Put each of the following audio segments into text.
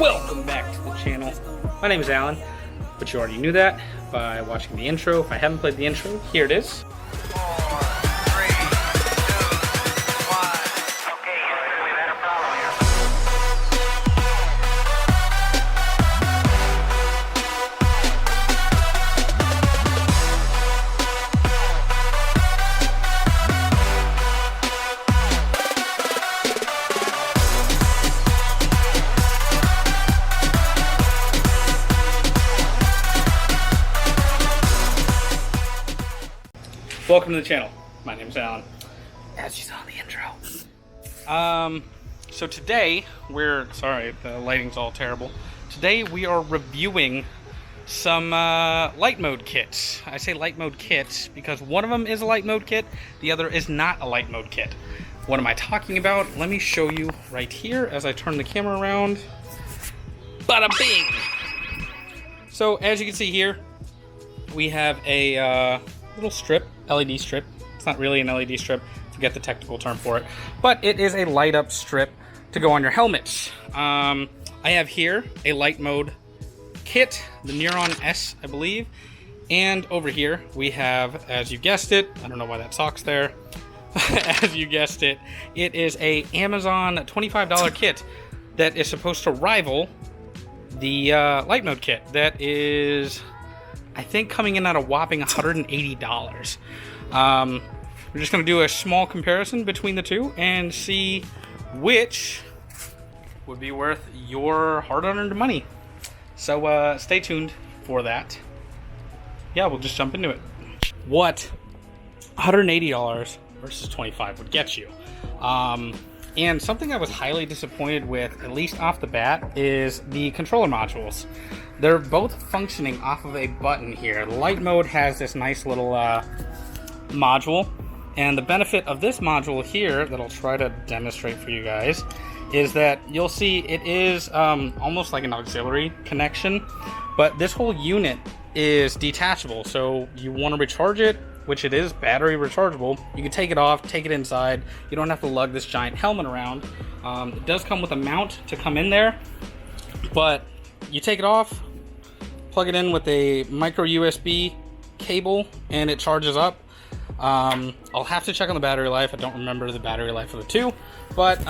Welcome back to the channel. My name is Alan, but you already knew that by watching the intro. If I haven't played the intro, here it is. Welcome to the channel. My name is Alan, as you saw in the intro. So today sorry, the lighting's all terrible. Today we are reviewing some LightMode kits. I say LightMode kits because one of them is a LightMode kit, the other is not a LightMode kit. What am I talking about? Let me show you right here as I turn the camera around. Bada bing! So as you can see here, we have a little strip, LED strip. It's not really an LED strip, forget the technical term for it, but it is a light up strip to go on your helmets. I have here a LightMode kit, the Neuron S, I believe, and over here we have, as you guessed it, I don't know why that sock's there, as you guessed it, it is a Amazon $25 kit that is supposed to rival the LightMode kit that is, I think, coming in at a whopping $180. We're just going to do a small comparison between the two and see which would be worth your hard-earned money. So stay tuned for that. Yeah, we'll just jump into it. What $180 versus $25 would get you? And something I was highly disappointed with, at least off the bat, is the controller modules. They're both functioning off of a button here. LightMode has this nice little module, and the benefit of this module here that I'll try to demonstrate for you guys is that you'll see it is almost like an auxiliary connection, but this whole unit is detachable. So you want to recharge it, which it is battery rechargeable, you can take it off, take it inside. You don't have to lug this giant helmet around. It does come with a mount to come in there, but you take it off, plug it in with a micro USB cable, and it charges up. I'll have to check on the battery life. I don't remember the battery life of the two, but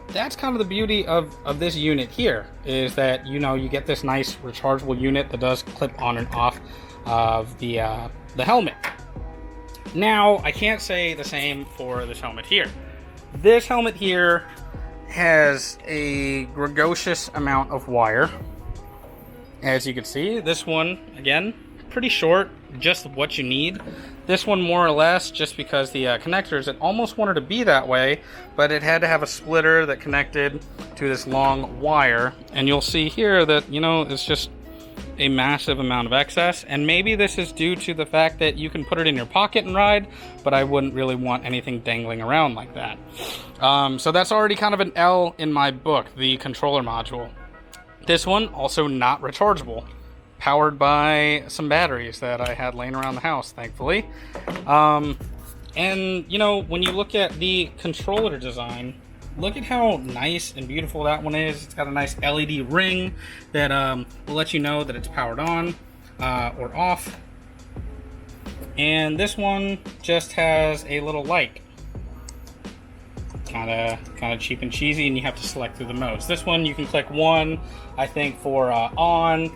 that's kind of the beauty of this unit here, is that, you know, you get this nice rechargeable unit that does clip on and off of the helmet. Now, I can't say the same for this helmet here. This helmet here has a gregocious amount of wire. As you can see, this one, again, pretty short, just what you need. This one more or less, just because the connectors, it almost wanted to be that way, but it had to have a splitter that connected to this long wire. And you'll see here that, you know, it's just a massive amount of excess, and maybe this is due to the fact that you can put it in your pocket and ride, but I wouldn't really want anything dangling around like that. So that's already kind of an L in my book, the controller module. This one, also not rechargeable, powered by some batteries that I had laying around the house, thankfully. And, you know, when you look at the controller design, look at how nice and beautiful that one is. It's got a nice LED ring that will let you know that it's powered on or off. And this one just has a little light. Kind of cheap and cheesy, and you have to select through the modes. This one you can click one, I think, for on,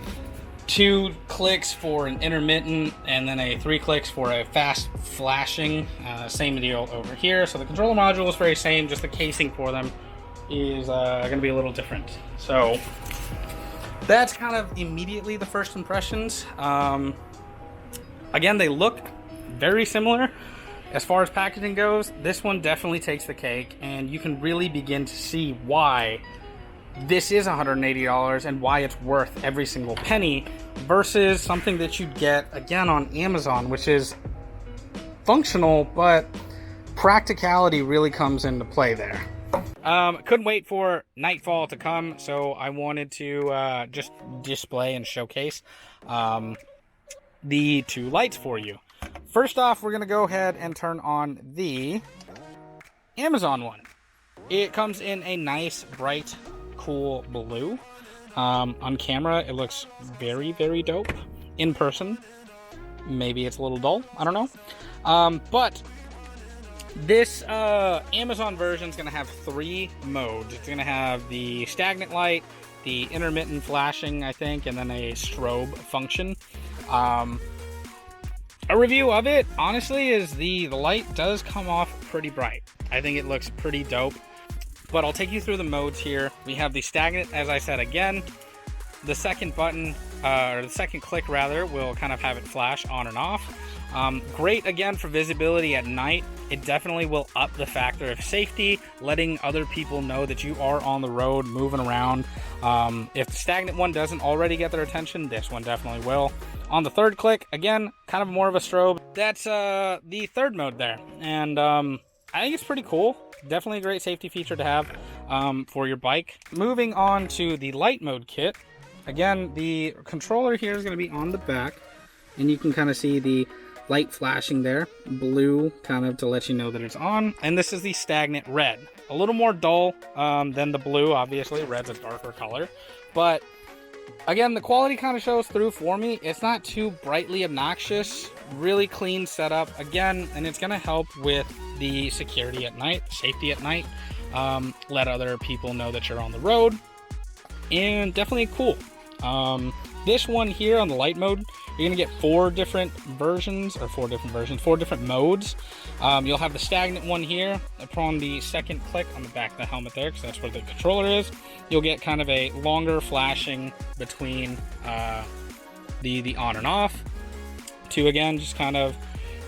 2 clicks for an intermittent, and then 3 clicks for a fast flashing. Same deal over here. So the controller module is very same, just the casing for them is going to be a little different. So that's kind of immediately the first impressions. Again, they look very similar. As far as packaging goes, this one definitely takes the cake, and you can really begin to see why this is $180 and why it's worth every single penny versus something that you'd get, again, on Amazon, which is functional, but practicality really comes into play there. Couldn't wait for nightfall to come, so I wanted to just display and showcase the two lights for you. First off, we're going to go ahead and turn on the Amazon one. It comes in a nice, bright, cool blue. On camera, it looks very, very dope. In person, maybe it's a little dull. I don't know. But this Amazon version is going to have 3 modes. It's going to have the stagnant light, the intermittent flashing, I think, and then a strobe function. A review of it, honestly, is the light does come off pretty bright. I think it looks pretty dope. But I'll take you through the modes here. We have the stagnant, as I said again. The second button, or the second click rather, will kind of have it flash on and off. Great again for visibility at night. It definitely will up the factor of safety, letting other people know that you are on the road, moving around. If the stagnant one doesn't already get their attention, this one definitely will. On the third click, again, kind of more of a strobe. That's the third mode there. And I think it's pretty cool. Definitely a great safety feature to have for your bike. Moving on to the light mode kit. Again, the controller here is going to be on the back, and you can kind of see the light flashing there. Blue, kind of to let you know that it's on. And this is the stagnant red. A little more dull than the blue, obviously. Red's a darker color. But again, the quality kind of shows through for me. It's not too brightly obnoxious. Really clean setup. Again, and it's going to help with the security at night, safety at night. Let other people know that you're on the road. And definitely cool. This one here on the light mode, you're going to get 4 different modes. You'll have the stagnant one here. Upon the second click on the back of the helmet there, because that's where the controller is, you'll get kind of a longer flashing between the on and off to, again, just kind of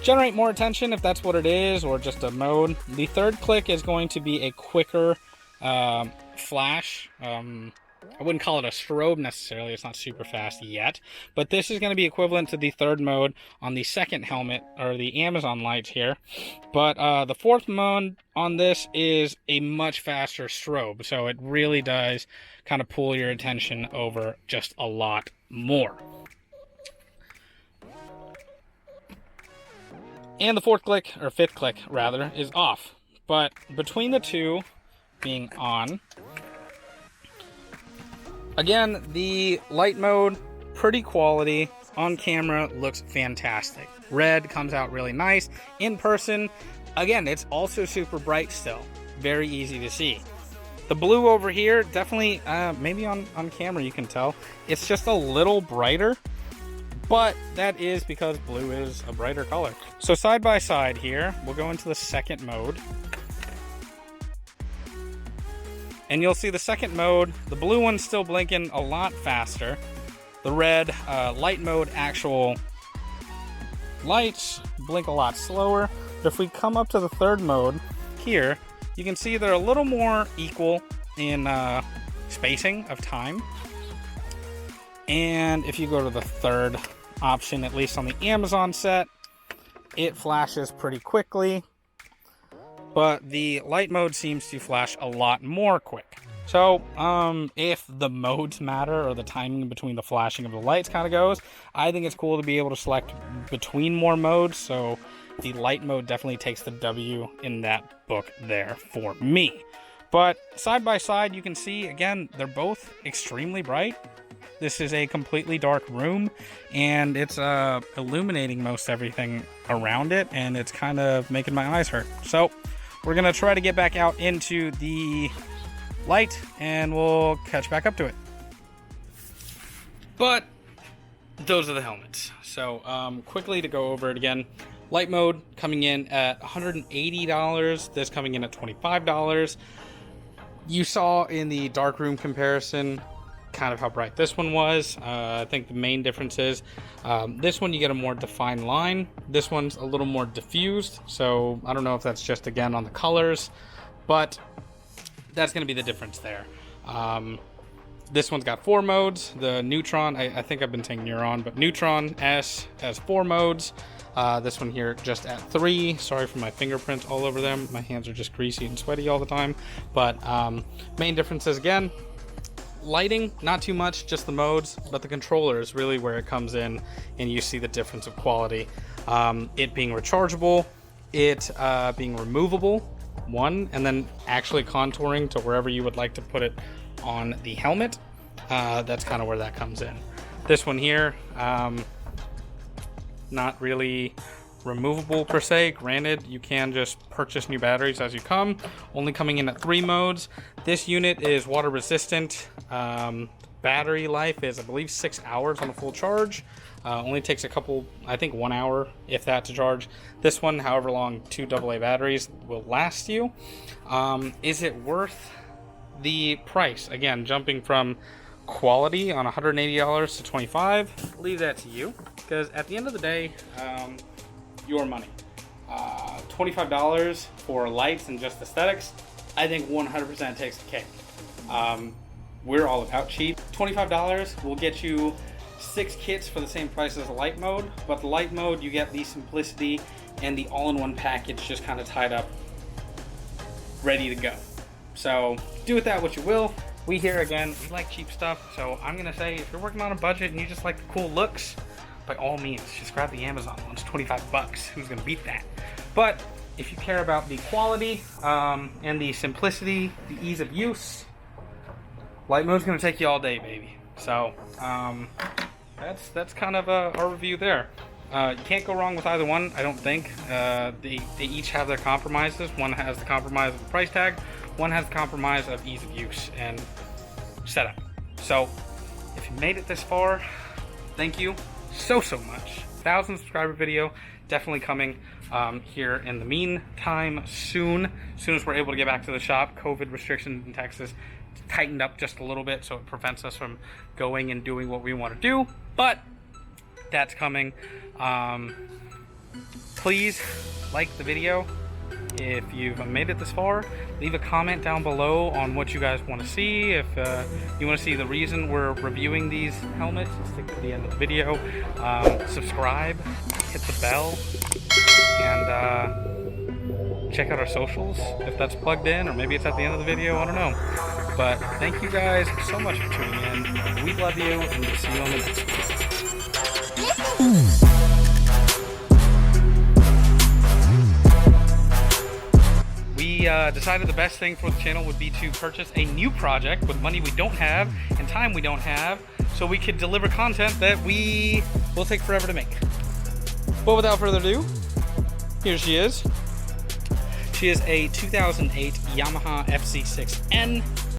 generate more attention if that's what it is, or just a mode. The third click is going to be a quicker flash. I wouldn't call it a strobe necessarily, it's not super fast yet, but this is going to be equivalent to the third mode on the second helmet, or the Amazon lights here. But the fourth mode on this is a much faster strobe, so it really does kind of pull your attention over just a lot more. And the fourth click, or fifth click rather, is off. But between the two being on, again, the light mode, pretty quality. On camera, looks fantastic. Red comes out really nice. In person, again, it's also super bright still. Very easy to see. The blue over here, definitely, maybe on camera you can tell, it's just a little brighter. But that is because blue is a brighter color. So side by side here, we'll go into the second mode. And you'll see the second mode, the blue one's still blinking a lot faster. The red, light mode, actual lights blink a lot slower. But if we come up to the third mode here, you can see they're a little more equal in spacing of time. And if you go to the third option, at least on the Amazon set, it flashes pretty quickly. But the light mode seems to flash a lot more quick. So, if the modes matter, or the timing between the flashing of the lights kind of goes, I think it's cool to be able to select between more modes. So the light mode definitely takes the W in that book there for me. But side by side, you can see, again, they're both extremely bright. This is a completely dark room, and it's illuminating most everything around it, and it's kind of making my eyes hurt. So we're going to try to get back out into the light, and we'll catch back up to it. But those are the helmets. So quickly to go over it again. Light mode coming in at $180. This coming in at $25. You saw in the dark room comparison kind of how bright this one was. I think the main difference is this one you get a more defined line. This one's a little more diffused, so I don't know if that's just again on the colors, but that's going to be the difference there. This one's got 4 modes. The Neutron, I think I've been saying Neuron, but Neutron S has 4 modes. This one here just at 3. Sorry for my fingerprints all over them. My hands are just greasy and sweaty all the time. But main differences again, lighting, not too much, just the modes, but the controller is really where it comes in, and you see the difference of quality. It being rechargeable, it being removable, one, and then actually contouring to wherever you would like to put it on the helmet. That's kind of where that comes in. This one here, not really removable per se. Granted, you can just purchase new batteries as you come, only coming in at 3 modes. This unit is water resistant. Battery life is, I believe, 6 hours on a full charge. Only takes a couple, I think 1 hour, if that, to charge. This one, however long 2 AA batteries will last you. Is it worth the price? Again, jumping from quality on $180 to $25, leave that to you, because at the end of the day, your money. $25 for lights and just aesthetics, I think 100% takes the cake. We're all about cheap. $25 will get you 6 kits for the same price as the LightMode, but the LightMode, you get the simplicity and the all-in-one package just kind of tied up, ready to go. So do with that what you will. We here, again, we like cheap stuff, so I'm gonna say if you're working on a budget and you just like the cool looks, by all means, just grab the Amazon one. It's 25 bucks. Who's gonna beat that? But if you care about the quality and the simplicity, the ease of use, LightMode's gonna take you all day, baby. So that's kind of our review there. You can't go wrong with either one, I don't think. They each have their compromises. One has the compromise of the price tag. One has the compromise of ease of use and setup. So if you made it this far, thank you so much. 1,000 subscriber video definitely coming here in the meantime soon. As soon as we're able to get back to the shop, COVID restrictions in Texas tightened up just a little bit, so it prevents us from going and doing what we want to do, but that's coming. Please like the video. If you've made it this far, leave a comment down below on what you guys want to see. If you want to see the reason we're reviewing these helmets, stick to the end of the video. Subscribe, hit the bell, and check out our socials if that's plugged in, or maybe it's at the end of the video, I don't know. But thank you guys so much for tuning in. We love you, and we'll see you on the next video. We decided the best thing for the channel would be to purchase a new project with money we don't have and time we don't have, so we could deliver content that we will take forever to make. But without further ado, here she is. She is a 2008 Yamaha FC6N.